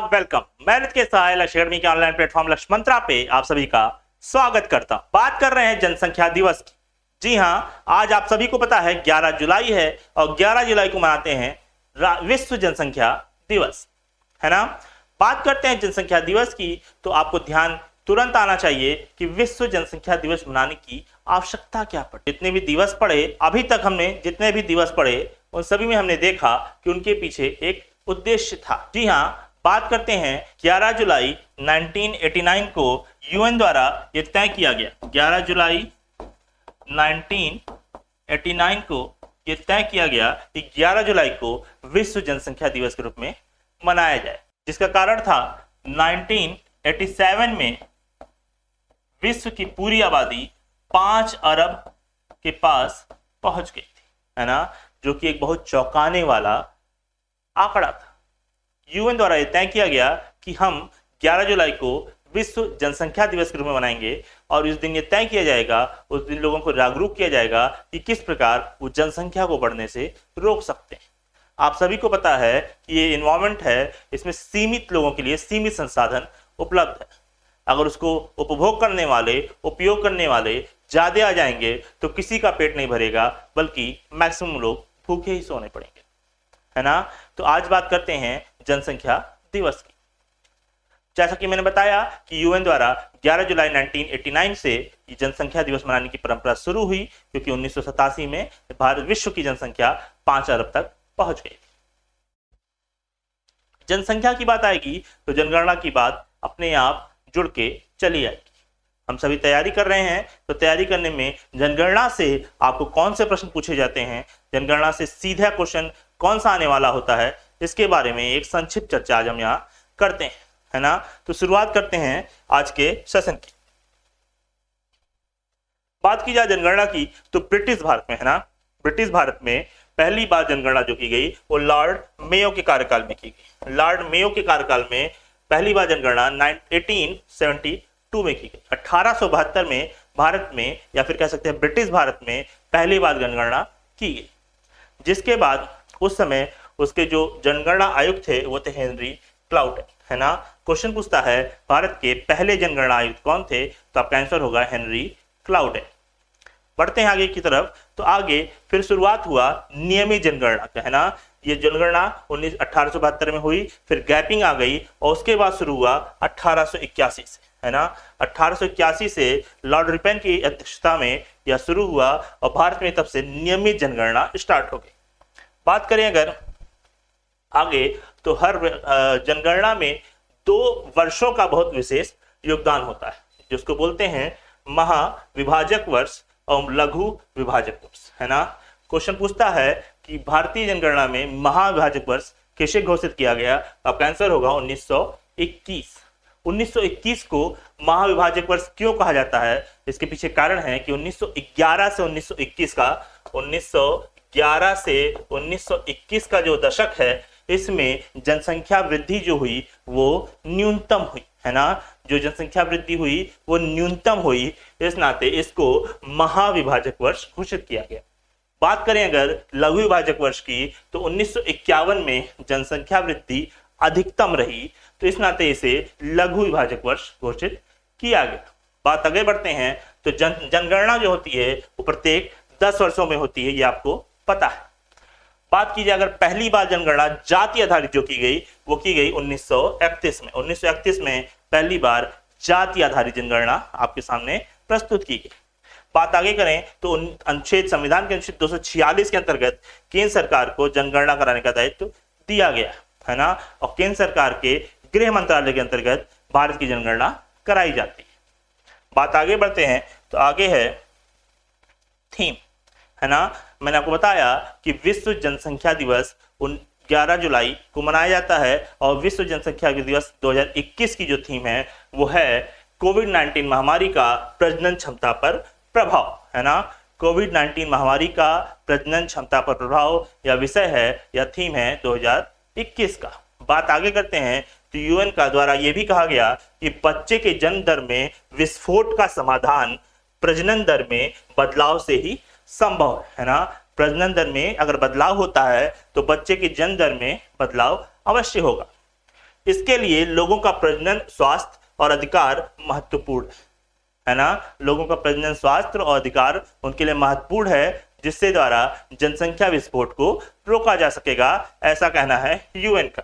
आदाब, वेलकम। मैं रित के साहिल अकेडमी के ऑनलाइन प्लेटफॉर्म लक्ष्य मंत्रा पे आप सभी का स्वागत करता हूं। बात कर रहे हैं जनसंख्या दिवस की। जी हां, आज आप सभी को पता है 11 जुलाई है और 11 जुलाई को मनाते हैं विश्व जनसंख्या दिवस, है ना। बात करते हैं जनसंख्या दिवस की तो आपको ध्यान तुरंत आना चाहिए कि विश्व जनसंख्या दिवस मनाने की आवश्यकता क्या पड़ी। जितने भी दिवस पढ़े अभी तक, हमने जितने भी दिवस पढ़े उन सभी में हमने देखा कि उनके पीछे एक उद्देश्य था। जी हां, बात करते हैं 11 जुलाई 1989 को यूएन द्वारा यह तय किया गया। 11 जुलाई 1989 को यह तय किया गया कि 11 जुलाई को विश्व जनसंख्या दिवस के रूप में मनाया जाए, जिसका कारण था 1987 में विश्व की पूरी आबादी 5 अरब के पास पहुंच गई थी, है ना, जो कि एक बहुत चौंकाने वाला आंकड़ा था। यूएन द्वारा यह तय किया गया कि हम 11 जुलाई को विश्व जनसंख्या दिवस के रूप में मनाएंगे और इस दिन ये तय किया जाएगा, उस दिन लोगों को जागरूक किया जाएगा कि किस प्रकार वो जनसंख्या को बढ़ने से रोक सकते हैं। आप सभी को पता है कि ये इन्वायरमेंट है, इसमें सीमित लोगों के लिए सीमित संसाधन उपलब्ध है। अगर उसको उपभोग करने वाले, उपयोग करने वाले ज्यादा आ जाएंगे तो किसी का पेट नहीं भरेगा, बल्कि मैक्सिमम लोग भूखे ही सोने पड़ेंगे, है ना। तो आज बात करते हैं जनसंख्या दिवस की। जैसा कि मैंने बताया कि यूएन द्वारा 11 जुलाई 1989 से जनसंख्या दिवस मनाने की परंपरा शुरू हुई, क्योंकि 1987 में भारत विश्व की जनसंख्या 5 अरब तक पहुंच गई। जनसंख्या की बात आएगी तो जनगणना की बात अपने आप जुड़ के चली आएगी। हम सभी तैयारी कर रहे हैं, तो तैयारी करने में जनगणना से आपको कौन से प्रश्न पूछे जाते हैं, जनगणना से सीधा क्वेश्चन कौन सा आने वाला होता है, इसके बारे में एक संक्षिप्त चर्चा आज हम यहाँ करते हैं, है ना। तो शुरुआत करते हैं आज के सेशन की। बात की जाए जनगणना की तो ब्रिटिश भारत में, है ना, ब्रिटिश भारत में पहली बार जनगणना जो की गई वो लॉर्ड मेयो के कार्यकाल में की गई। लॉर्ड मेयो के कार्यकाल में पहली बार जनगणना 1872 में की गई। 1872 में भारत में, या फिर कह सकते हैं ब्रिटिश भारत में पहली बार जनगणना की गई, जिसके बाद उस समय उसके जो जनगणना आयुक्त थे वो थे हेनरी क्लाउड, है ना। क्वेश्चन पूछता है भारत के पहले जनगणना आयुक्त कौन थे, तो आपका आंसर होगा हेनरी क्लाउड। बढ़ते हैं आगे की तरफ। तो आगे फिर शुरुआत हुआ नियमित जनगणना का, है ना। ये जनगणना 1872 में हुई, फिर गैपिंग आ गई और उसके बाद शुरू हुआ 1881 से, है ना। 1881 से लॉर्ड रिपेन की अध्यक्षता में यह शुरू हुआ और भारत में तब से नियमित जनगणना स्टार्ट हो गई। बात करें अगर आगे तो हर जनगणना में 2 वर्षों का बहुत विशेष योगदान होता है, जिसको बोलते हैं महाविभाजक वर्ष और लघु विभाजक वर्ष, है ना। क्वेश्चन पूछता है कि भारतीय जनगणना में महाविभाजक वर्ष कैसे घोषित किया गया, आपका आंसर होगा 1921। 1921 को महाविभाजक वर्ष क्यों कहा जाता है, इसके पीछे कारण है कि 1911 से 1921 का 1911 से 1921 का जो दशक है, इसमें जनसंख्या वृद्धि जो हुई वो न्यूनतम हुई, है ना। जो जनसंख्या वृद्धि हुई वो न्यूनतम हुई, इस नाते इसको महाविभाजक वर्ष घोषित किया गया। बात करें अगर लघु विभाजक वर्ष की तो 1951 में जनसंख्या वृद्धि अधिकतम रही, तो इस नाते इसे लघु विभाजक वर्ष घोषित किया गया। बात आगे बढ़ते हैं तो जनगणना जो होती है वो प्रत्येक 10 वर्षों में होती है, ये आपको पता है। बात की जाए अगर पहली बार जनगणना जाति आधारित जो की गई वो की गई 1931 में। 1931 में पहली बार जाति आधारित जनगणना आपके सामने प्रस्तुत की गई। बात आगे करें तो अनुच्छेद संविधान के अनुच्छेद 246 के अंतर्गत केंद्र सरकार को जनगणना कराने का दायित्व दिया गया, है ना। और केंद्र सरकार के गृह मंत्रालय के अंतर्गत भारत की जनगणना कराई जाती है। बात आगे बढ़ते हैं तो आगे है थीम, है ना। मैंने आपको बताया कि विश्व जनसंख्या दिवस 11 जुलाई को मनाया जाता है और विश्व जनसंख्या दिवस 2021 की जो थीम है वो है कोविड-19 महामारी का प्रजनन क्षमता पर प्रभाव, है ना। कोविड-19 महामारी का प्रजनन क्षमता पर प्रभाव यह विषय है, यह थीम है 2021 का। बात आगे करते हैं तो यूएन का द्वारा यह भी कहा गया कि बच्चे के जन्म दर में विस्फोट का समाधान प्रजनन दर में बदलाव से ही संभव है ना। प्रजनन दर में अगर बदलाव होता है तो बच्चे के जन्म दर में बदलाव अवश्य होगा। इसके लिए लोगों का प्रजनन, स्वास्थ्य और अधिकार महत्वपूर्ण है ना। लोगों का प्रजनन, स्वास्थ्य और अधिकार उनके लिए महत्वपूर्ण है, जिससे द्वारा जनसंख्या विस्फोट को रोका जा सकेगा, ऐसा कहना है यूएन का।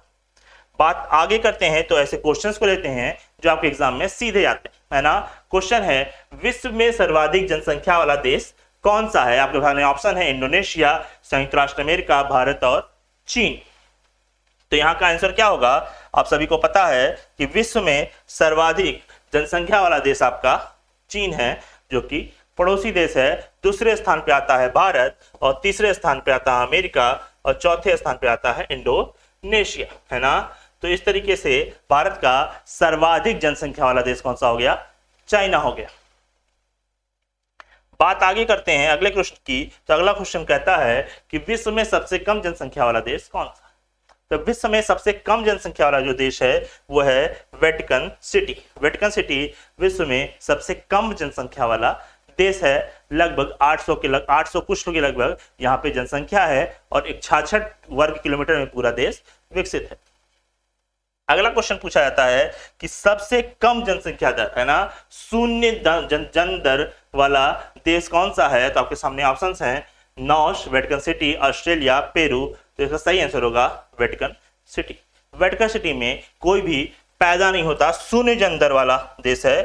बात आगे करते हैं तो ऐसे क्वेश्चंस को लेते हैं जो आपके एग्जाम में सीधे आते हैं, है ना। क्वेश्चन है, विश्व में सर्वाधिक जनसंख्या वाला देश कौन सा है? आपके सामने ऑप्शन है इंडोनेशिया, संयुक्त राष्ट्र अमेरिका, भारत और चीन। तो यहाँ का आंसर क्या होगा? आप सभी को पता है कि विश्व में सर्वाधिक जनसंख्या वाला देश आपका चीन है, जो कि पड़ोसी देश है। दूसरे स्थान पे आता है भारत, और तीसरे स्थान पे आता है अमेरिका, और चौथे स्थान पे आता है इंडोनेशिया, है ना। तो इस तरीके से भारत का सर्वाधिक जनसंख्या वाला देश कौन सा हो गया? चाइना हो गया। बात आगे करते हैं अगले क्वेश्चन की। तो अगला क्वेश्चन कहता है कि विश्व में सबसे कम जनसंख्या वाला देश कौन सा? तो विश्व में सबसे कम जनसंख्या वाला जो देश है वो है वेटिकन सिटी। वेटिकन सिटी विश्व में सबसे कम जनसंख्या वाला देश है। लगभग 800 कुछ के लगभग यहाँ पे जनसंख्या है, और 66 वर्ग किलोमीटर में पूरा देश विकसित है। अगला क्वेश्चन पूछा जाता है कि सबसे कम जनसंख्या दर, है ना, शून्य जन दर वाला देश कौन सा है? तो आपके सामने ऑप्शंस हैं नॉश, वेटिकन सिटी, ऑस्ट्रेलिया, पेरू। तो इसका सही आंसर होगा वेटिकन सिटी। वेटिकन सिटी में कोई भी पैदा नहीं होता, शून्य जन दर वाला देश है।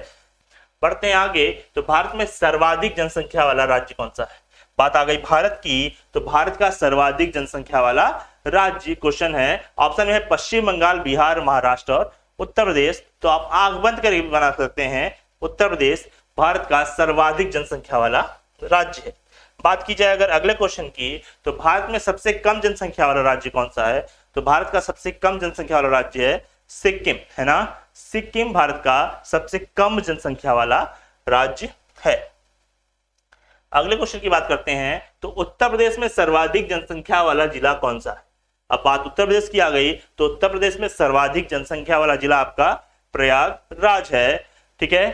बढ़ते हैं आगे, तो भारत में सर्वाधिक जनसंख्या वाला राज्य कौन सा है? बात आ गई भारत की, तो भारत का सर्वाधिक जनसंख्या वाला राज्य क्वेश्चन है, ऑप्शन में है पश्चिम बंगाल, बिहार, महाराष्ट्र और उत्तर प्रदेश। तो आप आंख बंद करके बना सकते हैं, उत्तर प्रदेश भारत का सर्वाधिक जनसंख्या वाला राज्य है। बात की जाए अगर अगले क्वेश्चन की, तो भारत में सबसे कम जनसंख्या वाला राज्य कौन सा है? तो भारत का सबसे कम जनसंख्या वाला राज्य है सिक्किम, है ना। सिक्किम भारत का सबसे कम जनसंख्या वाला राज्य है। अगले क्वेश्चन की बात करते हैं, तो उत्तर प्रदेश में सर्वाधिक जनसंख्या वाला जिला कौन सा है? अब बात उत्तर प्रदेश की आ गई, तो उत्तर प्रदेश में सर्वाधिक जनसंख्या वाला जिला आपका प्रयागराज है, ठीक है।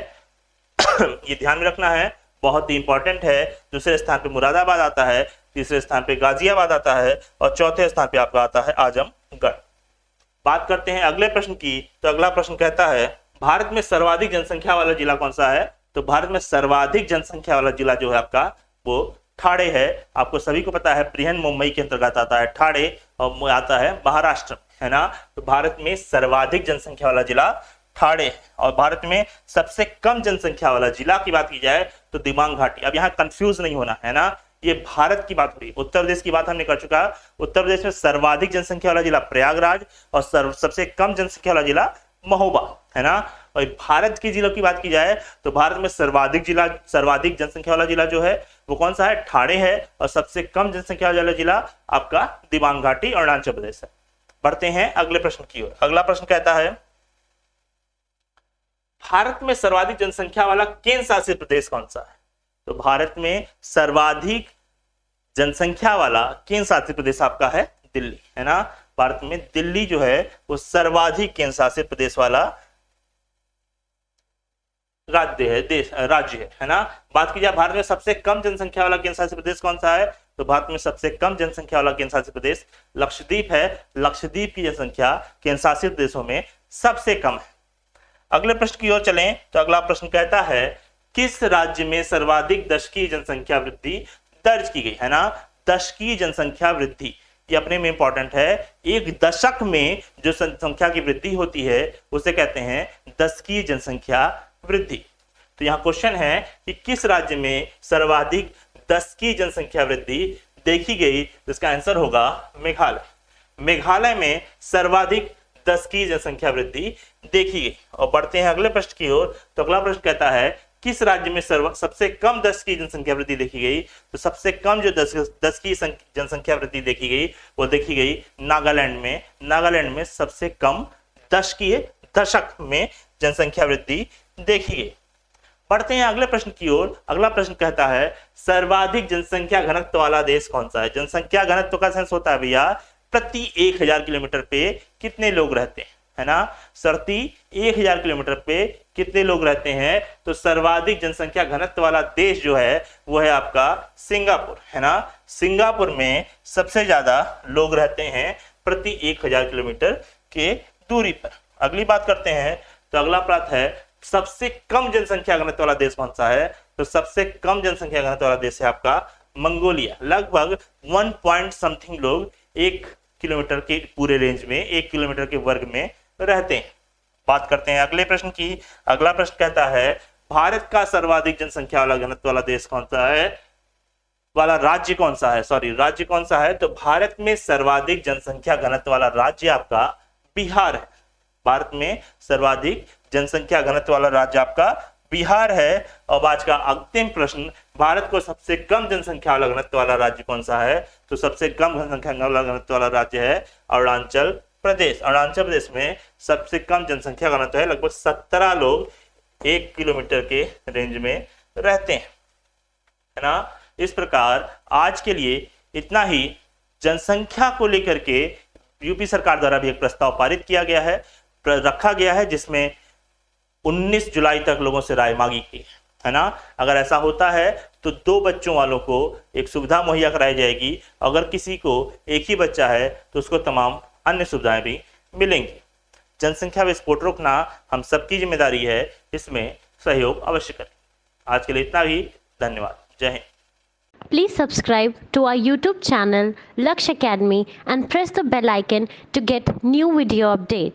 ये ध्यान में रखना है, बहुत ही इंपॉर्टेंट है। दूसरे स्थान पे मुरादाबाद आता है, तीसरे स्थान पे गाजियाबाद आता है, और चौथे स्थान पे आपका आता है आजमगढ़। बात करते हैं अगले प्रश्न की, तो अगला प्रश्न कहता है भारत में सर्वाधिक जनसंख्या वाला जिला कौन सा है? तो भारत में सर्वाधिक जनसंख्या वाला जिला जो है आपका वो ठाणे है। आपको सभी को पता है बृहन मुंबई के अंतर्गत आता है ठाणे, और आता है महाराष्ट्र, है ना। तो भारत में सर्वाधिक जनसंख्या वाला जिला ठाणे, और भारत में सबसे कम जनसंख्या वाला जिला की बात की जाए तो दिबांग घाटी। अब यहाँ कंफ्यूज नहीं होना, है ना, ये भारत की बात हो रही है। उत्तर प्रदेश की बात हमने कर चुका। उत्तर प्रदेश में सर्वाधिक जनसंख्या वाला जिला प्रयागराज, और सबसे कम जनसंख्या वाला जिला महोबा, है ना। और भारत के जिलों की बात की जाए तो भारत में सर्वाधिक जनसंख्या वाला जिला जो है वो कौन सा है? ठाणे है, और सबसे कम जनसंख्या वाला जिला आपका दिबांग घाटी अरुणाचल प्रदेश है। बढ़ते हैं अगले प्रश्न की ओर। अगला प्रश्न कहता है भारत में सर्वाधिक जनसंख्या वाला केंद्र शासित प्रदेश कौन सा है? तो भारत में सर्वाधिक जनसंख्या वाला केंद्र शासित प्रदेश आपका है दिल्ली, है ना। भारत में दिल्ली जो है वो सर्वाधिक केंद्र शासित प्रदेश वाला राज्य है ना। बात की जाए भारत में सबसे कम जनसंख्या वाला केंद्र शासित प्रदेश कौन सा है? तो भारत में सबसे कम जनसंख्या वाला केंद्र शासित प्रदेश लक्षद्वीप है। लक्षद्वीप की जनसंख्या केंद्र शासित प्रदेशों में सबसे कम है। अगले प्रश्न की ओर चलें, तो अगला प्रश्न कहता है किस राज्य में सर्वाधिक दशकीय जनसंख्या वृद्धि दर्ज की गई, है ना। दशकीय जनसंख्या वृद्धि ये अपने में इंपॉर्टेंट है। एक दशक में जो संख्या की वृद्धि होती है उसे कहते हैं दशकीय जनसंख्या वृद्धि। तो यहाँ क्वेश्चन है कि किस राज्य में सर्वाधिक दशकीय जनसंख्या वृद्धि देखी गई? तो इसका आंसर होगा मेघालय। मेघालय में सर्वाधिक दशकीय जनसंख्या वृद्धि देखी गई। और बढ़ते हैं अगले प्रश्न की ओर। तो अगला प्रश्न कहता है किस राज्य में सबसे कम दशकीय जनसंख्या वृद्धि देखी गई? तो सबसे कम जो दशकीय जनसंख्या वृद्धि देखी गई वो देखी गई नागालैंड में। नागालैंड में सबसे कम दशक में जनसंख्या वृद्धि देखी गई। बढ़ते हैं अगले प्रश्न की ओर। अगला प्रश्न कहता है सर्वाधिक जनसंख्या घनत्व वाला देश कौन सा है? जनसंख्या घनत्व का सेंस होता है भैया प्रति 1000 किलोमीटर पे कितने लोग रहते हैं, है ना। प्रति 1000 किलोमीटर पे कितने लोग रहते हैं? तो सर्वाधिक जनसंख्या घनत्व वाला देश जो है वो है आपका सिंगापुर, है ना। सिंगापुर में सबसे ज्यादा लोग रहते हैं प्रति 1000 किलोमीटर के दूरी पर। अगली बात करते हैं तो अगला प्रश्न है सबसे कम जनसंख्या घनत्व वाला देश कौन सा है? तो सबसे कम जनसंख्या घनत्व वाला देश है आपका मंगोलिया। लगभग 1 पॉइंट समथिंग लोग 1 किलोमीटर के पूरे रेंज में, 1 किलोमीटर के वर्ग में रहते हैं। बात करते हैं अगले प्रश्न की। अगला प्रश्न कहता है भारत का सर्वाधिक जनसंख्या वाला घनत्व वाला देश कौन सा है, वाला राज्य कौन सा है, सॉरी राज्य कौन सा है? तो भारत में सर्वाधिक जनसंख्या घनत्व वाला राज्य आपका बिहार है। भारत में सर्वाधिक जनसंख्या घनत्व वाला राज्य आपका बिहार है। और आज का अंतिम प्रश्न, भारत को सबसे कम जनसंख्या वाला घनत्व वाला राज्य कौन सा है? तो सबसे कम जनसंख्या वाला घनत्व वाला राज्य है अरुणाचल प्रदेश। अरुणाचल प्रदेश में सबसे कम जनसंख्या घनत्व है, लगभग 17 लोग 1 किलोमीटर के रेंज में रहते हैं, है ना। इस प्रकार आज के लिए इतना ही। जनसंख्या को लेकर के यूपी सरकार द्वारा भी एक प्रस्ताव पारित किया गया है, रखा गया है, जिसमें 19 जुलाई तक लोगों से राय मांगी गई है ना। अगर ऐसा होता है तो 2 बच्चों वालों को एक सुविधा मुहैया कराई जाएगी। अगर किसी को एक ही बच्चा है तो उसको तमाम अन्य सुविधाएं भी मिलेंगी। जनसंख्या विस्फोट रोकना हम सबकी जिम्मेदारी है, इसमें सहयोग अवश्य करें। आज के लिए इतना ही। धन्यवाद। जय Hind. Please subscribe to our YouTube channel Laksh Academy and press the bell icon to get new video updates.